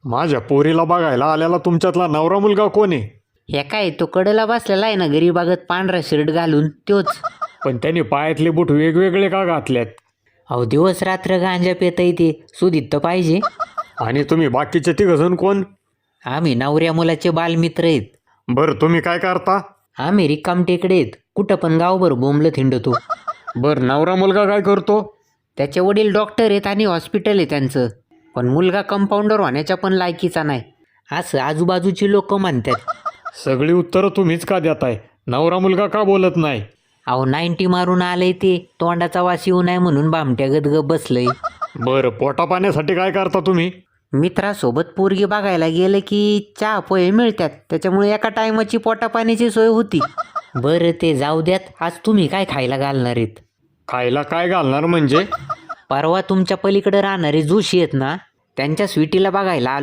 माझ्या पोरीला बघायला आलेला तुमच्यातला नवरा मुलगा कोण आहे? हे काय तो कडेला बसलेला आहे ना गरीबागत पांढरा शर्ट घालून तोच. पण त्यांनी पायातले बूट वेगवेगळे का घातल्यात? अहो दिवस रात्र गांजा पेता येते सुधीत तर पाहिजे. आणि तुम्ही बाकीचे तिघजण कोण? आम्ही नवऱ्या मुलाचे बालमित्र आहेत. बरं तुम्ही काय करता? आम्ही रिकामटेकडे आहेत, कुठं पण गावभर बोंबलं थिंडतो. बरं नवरा मुलगा काय करतो? त्याचे वडील डॉक्टर आहेत आणि हॉस्पिटल आहे त्यांचं. पण मुलगा कंपाऊंडर होण्याच्या पण लायकीचा नाही असं आजूबाजूची लोक म्हणतात. सगळी उत्तरं तुम्हीच का देताय? नवरा मुलगा का बोलत नाही? अहो 90 मारून आलंय ते तोंडाचा वास येऊ नये म्हणून बामट्या गदगप बसलंय. बरं पोटा पाण्यासाठी काय करता तुम्ही? मित्रासोबत पोरगी बघायला गेलं की चहा पोहे मिळतात, त्याच्यामुळे एका टायमाची पोटापाण्याची सोय होती. बरं ते जाऊ द्यात, आज तुम्ही काय खायला घालणार आहेत? खायला काय घालणार म्हणजे? परवा तुमच्या पलीकडे राहणारे जोशी आहेत ना, त्यांच्या स्वीटीला बघायला